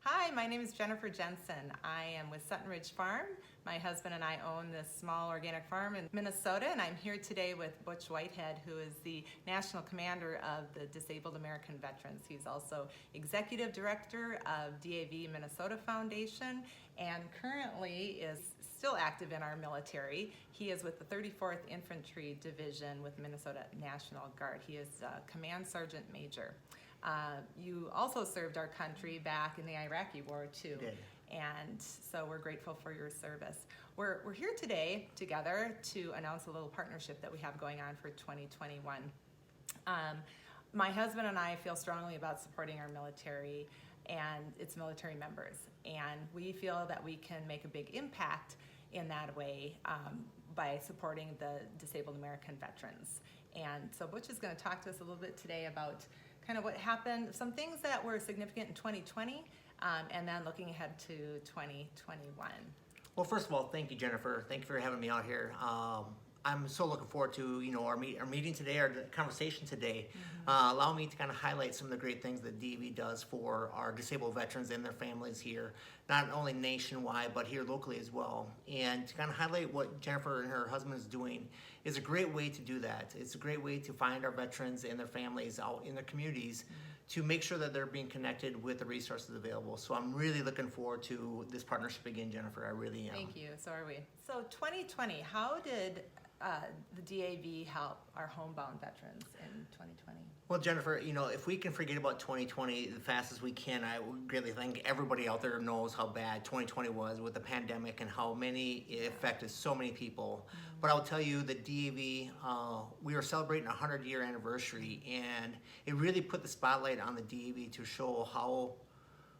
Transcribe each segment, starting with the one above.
Hi, my name is Jennifer Jensen. I am with Sutton Ridge Farm. My husband and I own this small organic farm in Minnesota, and I'm here today with Butch Whitehead, who is the National Commander of the Disabled American Veterans. He's also Executive Director of DAV Minnesota Foundation and currently is still active in our military. He is with the 34th Infantry Division with Minnesota National Guard. He is Command Sergeant Major. You also served our country back in the Iraqi War too. Did. And so we're grateful for your service. We're here today together to announce a little partnership that we have going on for 2021. My husband and I feel strongly about supporting our military and its military members. And we feel that we can make a big impact in that way by supporting the disabled American veterans. And so Butch is going to talk to us a little bit today about kind of what happened, some things that were significant in 2020, and then looking ahead to 2021. Well, first of all, thank you, Jennifer. Thank you for having me out here. I'm so looking forward to our meeting today, our conversation today. Allow me to kind of highlight some of the great things that DAV does for our disabled veterans and their families here, not only nationwide, but here locally as well. And to kind of highlight what Jennifer and her husband is doing is a great way to do that. It's a great way to find our veterans and their families out in their communities to make sure that they're being connected with the resources available. So I'm really looking forward to this partnership again, Jennifer. I really am. Thank you. So are we. So 2020, how did the DAV help our homebound veterans in 2020? Well, Jennifer, if we can forget about 2020 the fastest we can, I really think everybody out there knows how bad 2020 was with the pandemic and how it affected so many people. But I'll tell you that DAV, we were celebrating a 100-year anniversary, and it really put the spotlight on the DAV to show how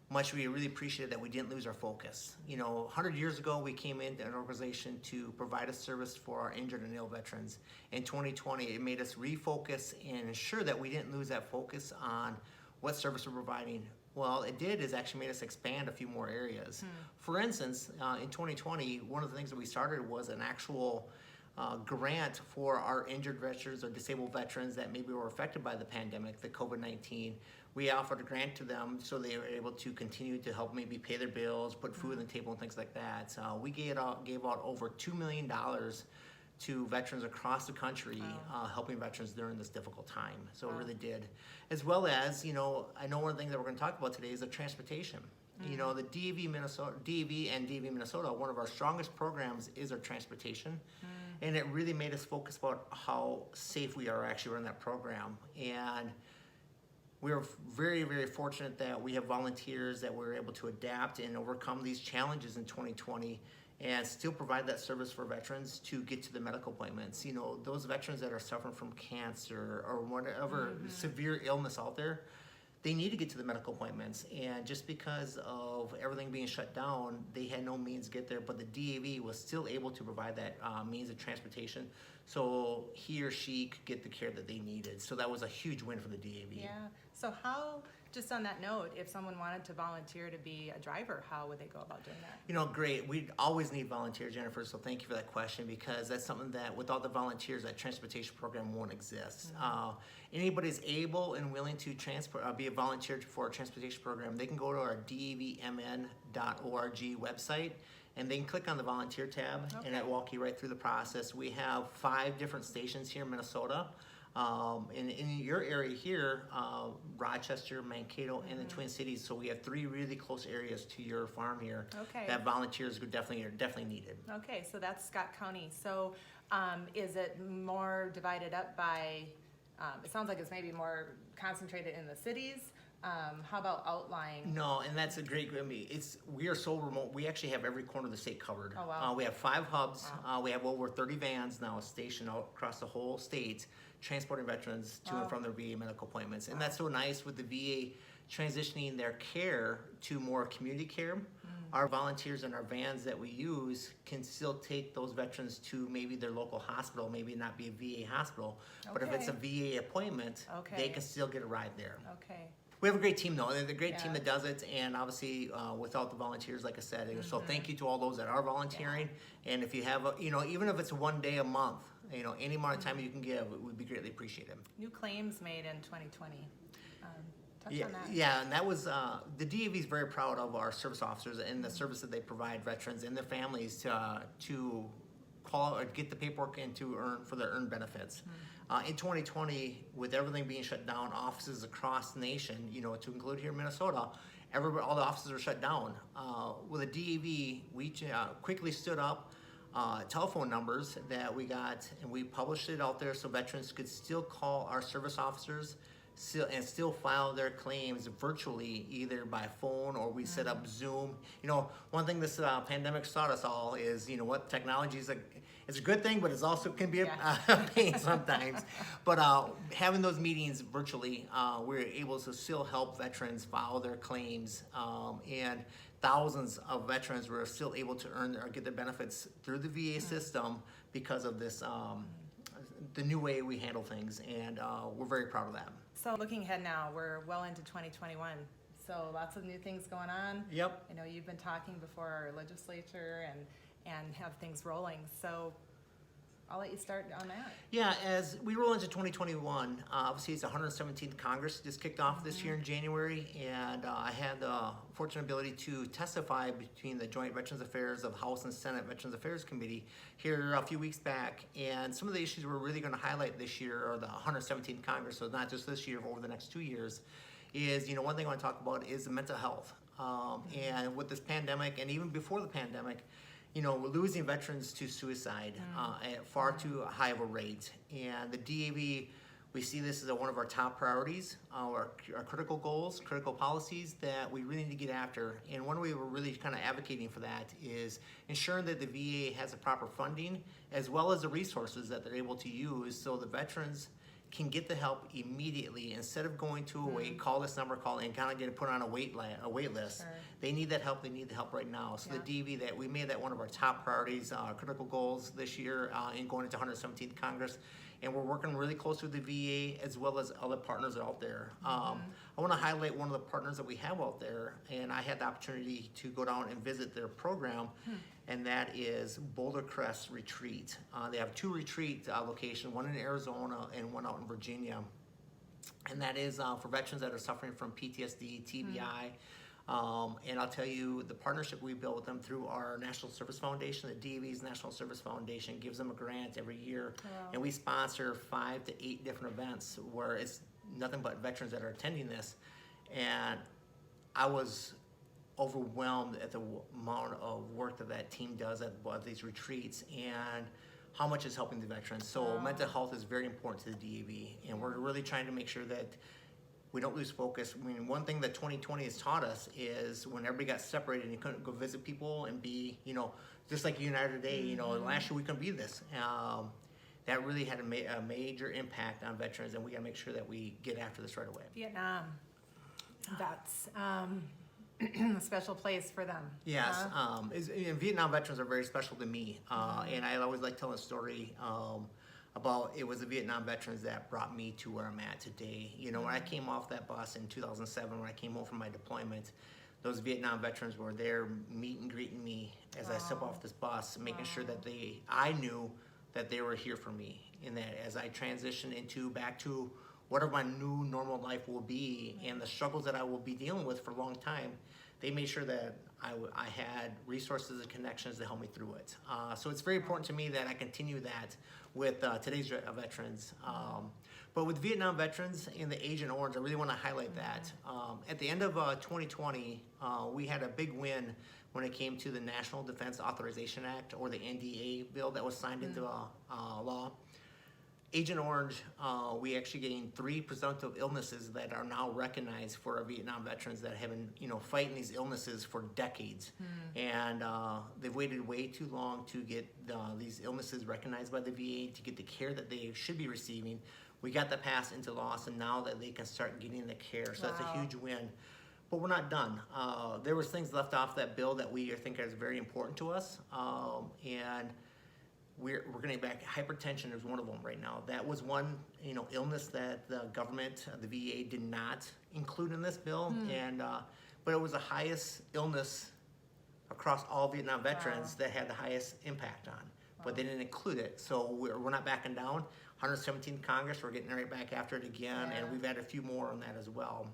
much we really appreciated that we didn't lose our focus. 100 years ago, we came into an organization to provide a service for our injured and ill veterans. In 2020, it made us refocus and ensure that we didn't lose that focus on what service we're providing. Well, it did is actually made us expand a few more areas. For instance, in 2020, one of the things that we started was an actual grant for our injured veterans or disabled veterans that maybe were affected by the pandemic, the COVID-19. We offered a grant to them so they were able to continue to help maybe pay their bills, put food on the table and things like that. So we gave out over $2 million to veterans across the country, helping veterans during this difficult time. So it really did. As well as, I know one of the things that we're going to talk about today is the transportation. The DAV and DAV Minnesota, one of our strongest programs is our transportation. And it really made us focus about how safe we are actually running that program. And we're very, very fortunate that we have volunteers that we're able to adapt and overcome these challenges in 2020 and still provide that service for veterans to get to the medical appointments. Those veterans that are suffering from cancer or whatever severe illness out there, they need to get to the medical appointments, and just because of everything being shut down, they had no means to get there, but the DAV was still able to provide that means of transportation so he or she could get the care that they needed. So that was a huge win for the DAV. Yeah. So how, just on that note, if someone wanted to volunteer to be a driver, how would they go about doing that? Great. We always need volunteers, Jennifer, so thank you for that question, because that's something that without the volunteers, that transportation program won't exist. Anybody's able and willing to be a volunteer for a transportation program, they can go to our davmn.org website, and they can click on the volunteer tab, and it'll walk you right through the process. We have 5 different stations here in Minnesota. In your area here, Rochester, Mankato, and the Twin Cities, so we have 3 really close areas to your farm here that volunteers are definitely needed. Okay, so that's Scott County. So is it more divided up by, it sounds like it's maybe more concentrated in the cities. How about outlying? No, and that's a great, we are so remote. We actually have every corner of the state covered. Oh, wow. We have 5 hubs. We have over 30 vans now stationed out across the whole state, transporting veterans to and from their VA medical appointments. And that's so nice with the VA transitioning their care to more community care. Our volunteers and our vans that we use can still take those veterans to maybe their local hospital, maybe not be a VA hospital, but if it's a VA appointment, they can still get a ride there. Okay. We have a great team, though. They're a great team that does it, and obviously without the volunteers, like I said, so thank you to all those that are volunteering. And if you have, even if it's one day a month, any amount of time you can give, it would be greatly appreciated. New claims made in 2020. touch Yeah, on that. yeah, and that was the DAV is very proud of our service officers and the service that they provide veterans and their families to get the paperwork and to earn for their earned benefits. In 2020, with everything being shut down, offices across the nation, to include here in Minnesota, all the offices are shut down. With a DAV, we quickly stood up telephone numbers that we got, and we published it out there so veterans could still call our service officers still file their claims virtually, either by phone or we set up Zoom. One thing this pandemic taught us all is, what technology is it's a good thing, but it's also can be a pain sometimes. But having those meetings virtually, we're able to still help veterans file their claims, and thousands of veterans were still able to earn or get their benefits through the VA system because of this, the new way we handle things, and we're very proud of that. So looking ahead now, we're well into 2021. So lots of new things going on. Yep. I know you've been talking before our legislature and have things rolling. So I'll let you start on that. Yeah, as we roll into 2021, obviously it's the 117th Congress just kicked off this year in January, and I had the fortunate ability to testify between the Joint Veterans Affairs of House and Senate Veterans Affairs Committee here a few weeks back, and some of the issues we're really going to highlight this year, or the 117th Congress, so not just this year, but over the next 2 years, is, one thing I want to talk about is mental health. And with this pandemic, and even before the pandemic, we're losing veterans to suicide at far too high of a rate. And the DAV, we see this as one of our top priorities, our critical goals, critical policies that we really need to get after. And one way we're really kind of advocating for that is ensuring that the VA has the proper funding as well as the resources that they're able to use so the veterans can get the help immediately instead of going to a wait, call this number, call and kind of get put on a wait list. Sure. They need that help. They need the help right now. So the DV, that we made that one of our top priorities, critical goals this year in going into 117th Congress. And we're working really close with the VA as well as other partners out there. I want to highlight one of the partners that we have out there, and I had the opportunity to go down and visit their program, and that is Boulder Crest Retreat. They have 2 retreat locations, one in Arizona and one out in Virginia. And that is for veterans that are suffering from PTSD, TBI. And I'll tell you, the partnership we built with them through our National Service Foundation, the DAV's National Service Foundation, gives them a grant every year. Wow. And we sponsor 5 to 8 different events where it's nothing but veterans that are attending this. And I was overwhelmed at the amount of work that team does at these retreats and how much is helping the veterans. So mental health is very important to the DAV, and we're really trying to make sure that we don't lose focus. I mean, one thing that 2020 has taught us is when everybody got separated and you couldn't go visit people and be, just like you and I are today, last year we couldn't be this. That really had a major impact on veterans, and we gotta make sure that we get after this right away. Vietnam, that's a special place for them. Yes, and Vietnam veterans are very special to me, and I always like telling a story about it was the Vietnam veterans that brought me to where I'm at today. When I came off that bus in 2007, when I came home from my deployment, those Vietnam veterans were there meet and greeting me as I step off this bus, making sure that I knew that they were here for me, and that as I transition back to whatever my new normal life will be and the struggles that I will be dealing with for a long time, they made sure that I had resources and connections to help me through it. So it's very important to me that I continue that with today's veterans. But with Vietnam veterans in the Agent Orange, I really want to highlight that. At the end of 2020, we had a big win when it came to the National Defense Authorization Act, or the NDA bill that was signed into law. Agent Orange, we actually gained 3 presumptive illnesses that are now recognized for our Vietnam veterans that have been, fighting these illnesses for decades. And they've waited way too long to get these illnesses recognized by the VA, to get the care that they should be receiving. We got that passed into law, so now that they can start getting the care. So that's a huge win. But we're not done. There was things left off that bill that we think is very important to us. And we're getting back. Hypertension is one of them right now. That was one, illness that the government, the VA, did not include in this bill, and but it was the highest illness across all Vietnam veterans that had the highest impact on. But they didn't include it, so we're not backing down. 117th Congress, we're getting right back after it again, and we've had a few more on that as well.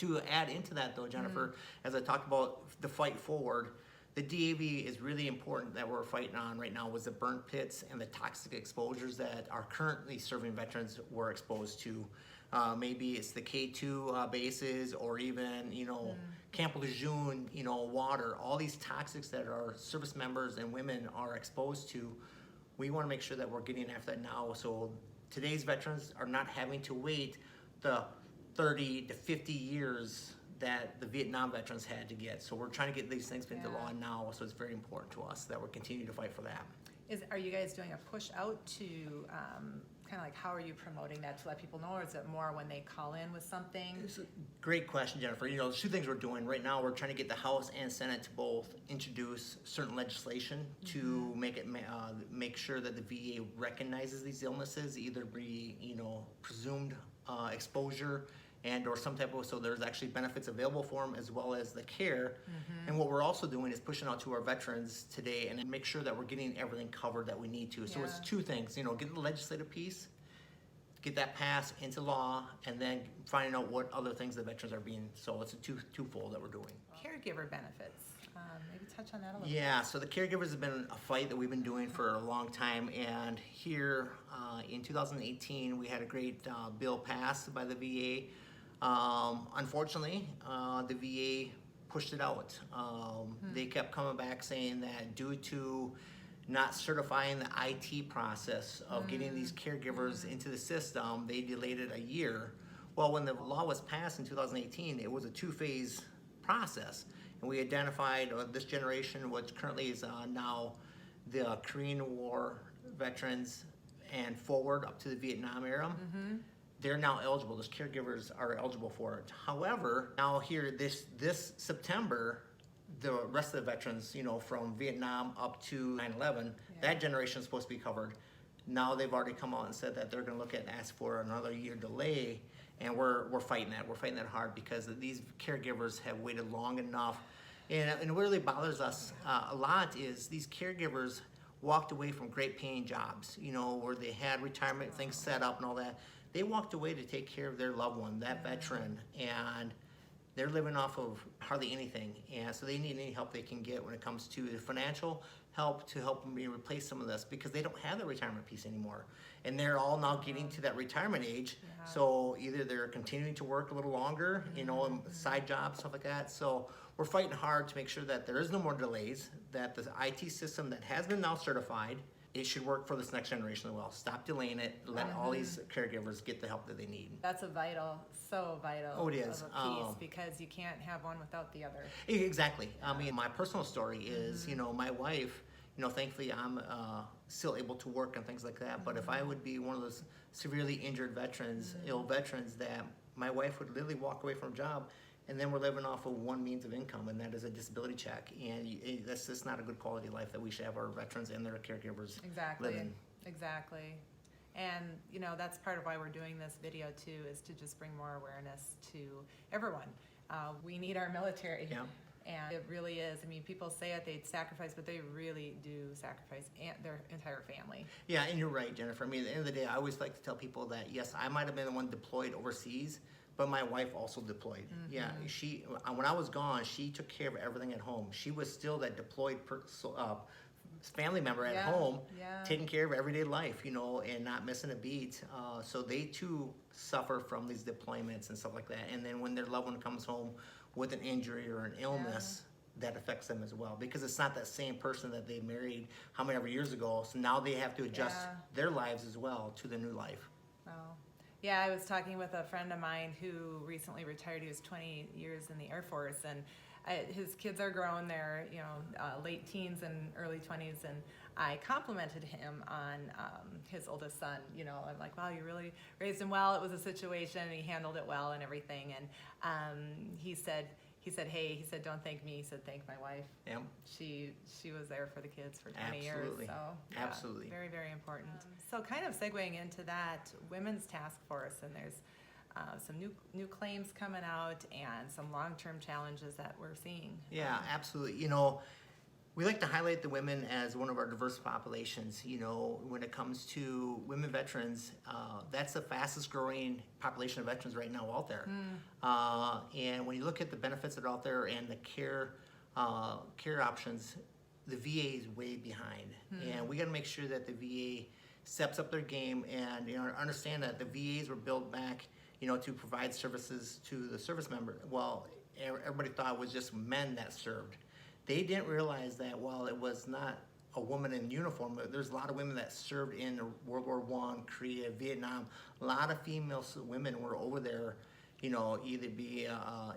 To add into that though, Jennifer, as I talked about the fight forward, the DAV is really important that we're fighting on right now was the burn pits and the toxic exposures that our currently serving veterans were exposed to. Maybe it's the K2 bases or even, Camp Lejeune, water, all these toxics that our service members and women are exposed to. We want to make sure that we're getting after that now. So today's veterans are not having to wait the 30 to 50 years that the Vietnam veterans had to get. So we're trying to get these things into law now. So it's very important to us that we're continuing to fight for that. Are you guys doing a push out to kind of like how are you promoting that to let people know, or is it more when they call in with something? It's a great question, Jennifer. The two things we're doing right now, we're trying to get the House and Senate to both introduce certain legislation to make sure that the VA recognizes these illnesses, either be presumed exposure and or some type of, so there's actually benefits available for them as well as the care. And what we're also doing is pushing out to our veterans today and make sure that we're getting everything covered that we need to. So it's two things, get the legislative piece, get that passed into law, and then finding out what other things the veterans are being, so it's a twofold that we're doing. Caregiver benefits, maybe touch on that a little bit. Yeah, so the caregivers have been a fight that we've been doing for a long time, and here in 2018 we had a great bill passed by the VA. Unfortunately, the VA pushed it out. They kept coming back saying that due to not certifying the IT process of getting these caregivers into the system, they delayed it a year. Well, when the law was passed in 2018, it was a two-phase process. And we identified this generation, which currently is now the Korean War veterans and forward up to the Vietnam era. They're now eligible. Those caregivers are eligible for it. However, now here this September, the rest of the veterans, from Vietnam up to 9/11, that generation is supposed to be covered. Now they've already come out and said that they're going to look at and ask for another year delay, and we're fighting that. We're fighting that hard because these caregivers have waited long enough, and what really bothers us a lot is these caregivers walked away from great paying jobs, where they had retirement things set up and all that. They walked away to take care of their loved one, that veteran, and they're living off of hardly anything. And so they need any help they can get when it comes to the financial help to help them replace some of this, because they don't have the retirement piece anymore. And they're all now getting to that retirement age. So either they're continuing to work a little longer, and side jobs, stuff like that. So we're fighting hard to make sure that there is no more delays, that the IT system that has been now certified, it should work for this next generation as well. Stop delaying it. Let all these caregivers get the help that they need. That's so vital. Oh, it is. Of a piece, because you can't have one without the other. Exactly. I mean, my personal story is, my wife, thankfully I'm still able to work and things like that. But if I would be one of those severely injured veterans, ill veterans, that my wife would literally walk away from a job, and then we're living off of one means of income, and that is a disability check. And that's just not a good quality of life that we should have our veterans and their caregivers live in. Exactly. And, that's part of why we're doing this video too, is to just bring more awareness to everyone. We need our military. Yeah. And it really is. I mean, people say it, they'd sacrifice, but they really do sacrifice their entire family. Yeah, and you're right, Jennifer. I mean, at the end of the day, I always like to tell people that, yes, I might have been the one deployed overseas, but my wife also deployed. Yeah, when I was gone, she took care of everything at home. She was still that deployed family member at home, taking care of everyday life, and not missing a beat. So they too suffer from these deployments and stuff like that. And then when their loved one comes home with an injury or an illness, that affects them as well, because it's not that same person that they married how many ever years ago. So now they have to adjust their lives as well to the new life. Oh. Yeah, I was talking with a friend of mine who recently retired. He was 20 years in the Air Force, and his kids are grown. They're late teens and early 20s, and I complimented him on his oldest son. I'm like, wow, you really raised him well. It was a situation, and he handled it well and everything. And he said, hey, don't thank me. He said, thank my wife. Yeah. She was there for the kids for 20 Absolutely. years. So Absolutely. Very, very important. So kind of segueing into that, Women's Task Force, and there's some new claims coming out and some long-term challenges that we're seeing. Yeah, absolutely. We like to highlight the women as one of our diverse populations. You know, when it comes to women veterans, that's the fastest growing population of veterans right now out there. And when you look at the benefits that are out there and the care options, the VA is way behind. And we got to make sure that the VA steps up their game and, you know, understand that the VAs were built back, you know, to provide services to the service member. Well, everybody thought it was just men that served. They didn't realize that while it was not a woman in uniform, there's a lot of women that served in World War I, Korea, Vietnam. A lot of female women were over there, you know, either be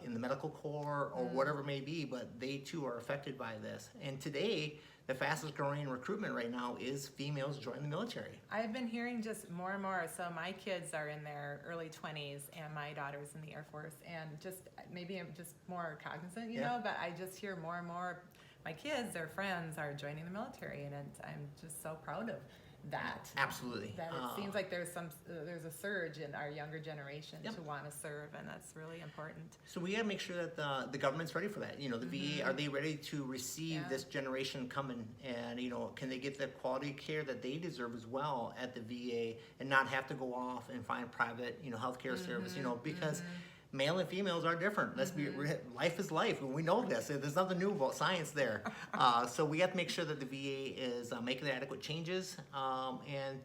in the medical corps or whatever it may be, but they too are affected by this. And today, the fastest growing recruitment right now is females joining the military. I've been hearing just more and more. So my kids are in their early 20s and my daughter's in the Air Force, and just maybe I'm just more cognizant, you know, but I just hear more and more my kids, their friends are joining the military, and I'm just so proud of that. Absolutely. That it seems like there's a surge in our younger generation to want to serve, and that's really important. So we got to make sure that the government's ready for that. You know, the VA, are they ready to receive this generation coming? And, you know, can they get the quality care that they deserve as well at the VA and not have to go off and find private, you know, healthcare service, you know, because male and females are different. Let's be life is life. We know this. There's nothing new about science there. So we have to make sure that the VA is making the adequate changes, and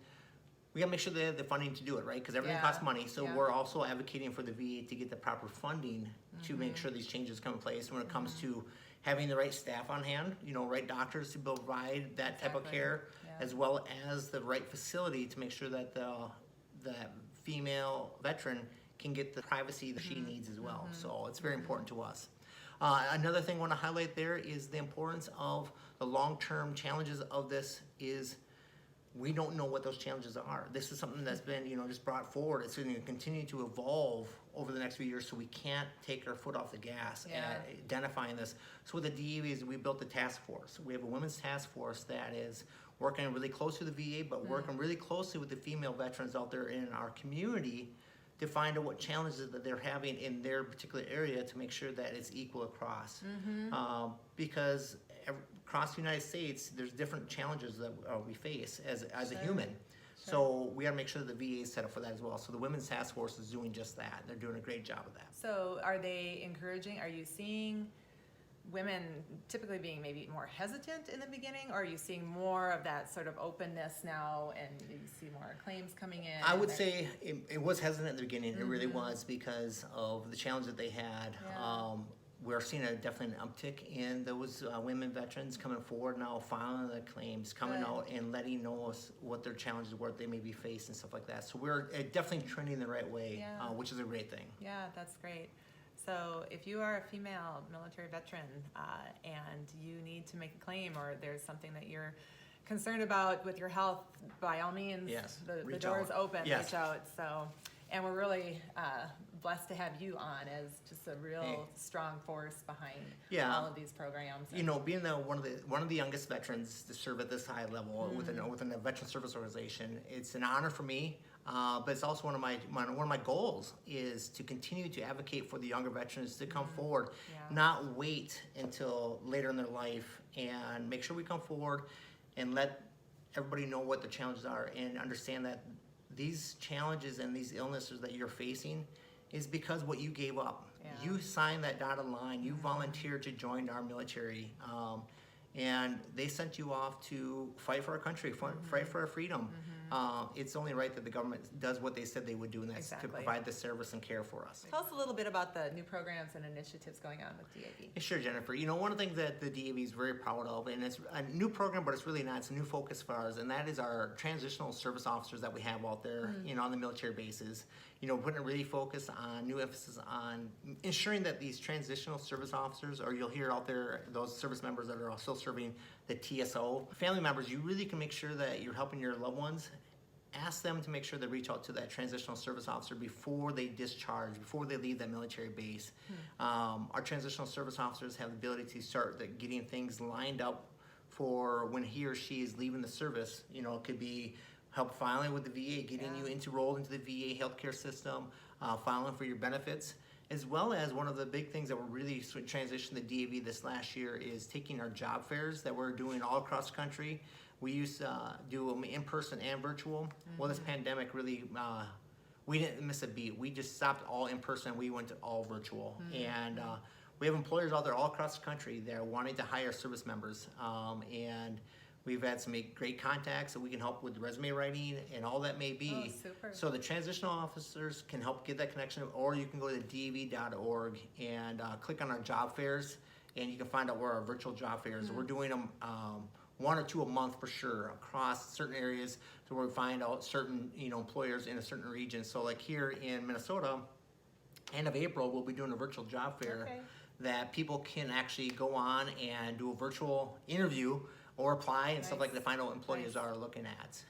we got to make sure they have the funding to do it, right? Because everything costs money. So we're also advocating for the VA to get the proper funding to make sure these changes come in place. When it comes to having the right staff on hand, you know, right doctors to provide that type of care, as well as the right facility to make sure that the female veteran can get the privacy that she needs as well. So it's very important to us. Another thing I want to highlight there is the importance of the long-term challenges of this is we don't know what those challenges are. This is something that's been, you know, just brought forward. It's going to continue to evolve over the next few years, so we can't take our foot off the gas at identifying this. So with the DAV, we built a task force. We have a women's task force that is working really close to the VA, but working really closely with the female veterans out there in our community to find out what challenges that they're having in their particular area to make sure that it's equal across. Because across the United States, there's different challenges that we face as a human. So we got to make sure the VA is set up for that as well. So the Women's Task Force is doing just that. They're doing a great job of that. So are they encouraging, are you seeing women typically being maybe more hesitant in the beginning, or are you seeing more of that sort of openness now and you see more claims coming in? I would say it was hesitant at the beginning. It really was because of the challenge that they had. We're seeing definitely an uptick in those women veterans coming forward now, filing the claims, coming out and letting know us what their challenges were, they may be faced and stuff like that. So we're definitely trending the right way, which is a great thing. Yeah, that's great. So if you are a female military veteran and you need to make a claim, or there's something that you're concerned about with your health, by all means, the door is open, reach out. So, and we're really blessed to have you on as just a real strong force behind all of these programs. You know, being one of the youngest veterans to serve at this high level within a veteran service organization, it's an honor for me. But it's also one of my goals is to continue to advocate for the younger veterans to come forward, not wait until later in their life, and make sure we come forward and let everybody know what the challenges are and understand that these challenges and these illnesses that you're facing is because what you gave up. You signed that dotted line. You volunteered to join our military. And they sent you off to fight for our country, fight for our freedom. It's only right that the government does what they said they would do, and that's to provide the service and care for us. Tell us a little bit about the new programs and initiatives going on with DAV. Sure, Jennifer. You know, one of the things that the DAV is very proud of, and it's a new program, but it's really not. It's a new focus for ours, and that is our transitional service officers that we have out there, you know, on the military bases. You know, putting a really focus on new emphasis on ensuring that these transitional service officers, or you'll hear out there those service members that are still serving the TSO, family members, you really can make sure that you're helping your loved ones. Ask them to make sure they reach out to that transitional service officer before they discharge, before they leave that military base. Our transitional service officers have the ability to start getting things lined up for when he or she is leaving the service. You know, it could be help filing with the VA, getting you enrolled into the VA healthcare system, filing for your benefits, as well as one of the big things that we're really transitioning the DAV this last year is taking our job fairs that we're doing all across the country. We used to do them in person and virtual. Well, this pandemic really, we didn't miss a beat. We just stopped all in person. We went to all virtual. And we have employers out there all across the country that are wanting to hire service members. And we've had some great contacts that we can help with resume writing and all that may be. Oh, super. So the transitional officers can help get that connection, or you can go to dav.org and click on our job fairs, and you can find out where our virtual job fairs. We're doing them 1 or 2 a month for sure across certain areas, to where we find out certain employers in a certain region. So like here in Minnesota, end of April, we'll be doing a virtual job fair that people can actually go on and do a virtual interview or apply and stuff like that to find out what employers are looking at.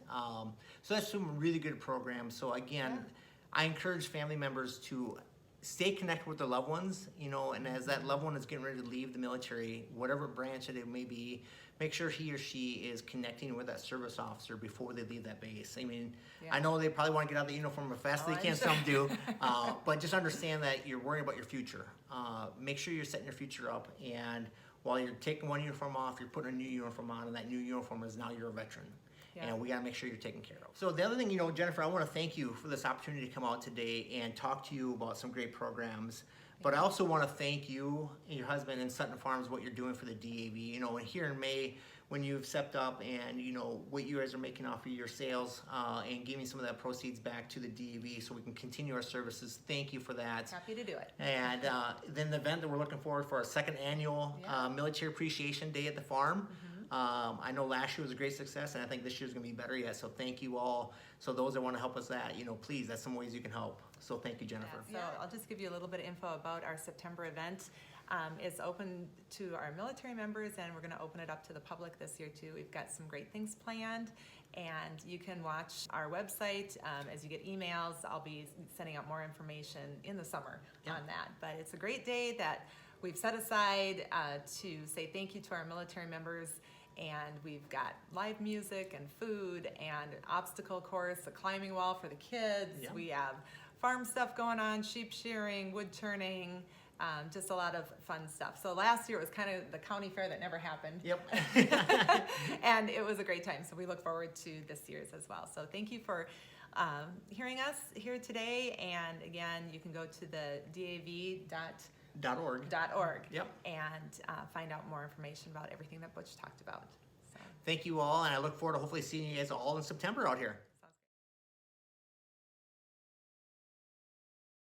So that's some really good programs. So again, I encourage family members to stay connected with their loved ones, and as that loved one is getting ready to leave the military, whatever branch it may be, make sure he or she is connecting with that service officer before they leave that base. I mean, I know they probably want to get out of the uniform as fast as they can, some do, but just understand that you're worrying about your future. Make sure you're setting your future up, and while you're taking one uniform off, you're putting a new uniform on, and that new uniform is now you're a veteran. And we gotta make sure you're taken care of. So the other thing, Jennifer, I wanna thank you for this opportunity to come out today and talk to you about some great programs. But I also wanna thank you and your husband and Sutton Farms, what you're doing for the DAV. And here in May, when you've stepped up and what you guys are making off of your sales and giving some of that proceeds back to the DAV so we can continue our services. Thank you for that. Happy to do it. And then the event that we're looking forward for our second annual Military Appreciation Day at the farm. I know last year was a great success, and I think this year's gonna be better yet. So thank you all. So those that want to help us, please, that's some ways you can help. So thank you, Jennifer. So I'll just give you a little bit of info about our September event. It's open to our military members, and we're going to open it up to the public this year too. We've got some great things planned, and you can watch our website as you get emails. I'll be sending out more information in the summer on that. But it's a great day that we've set aside to say thank you to our military members. And we've got live music and food and obstacle course, a climbing wall for the kids. We have farm stuff going on, sheep shearing, wood turning, just a lot of fun stuff. So last year it was kind of the county fair that never happened. And it was a great time. So we look forward to this year's as well. So thank you for hearing us here today. And again, you can go to the DAV.org and find out more information about everything that Butch talked about. So. Thank you all, and I look forward to hopefully seeing you guys all in September out here.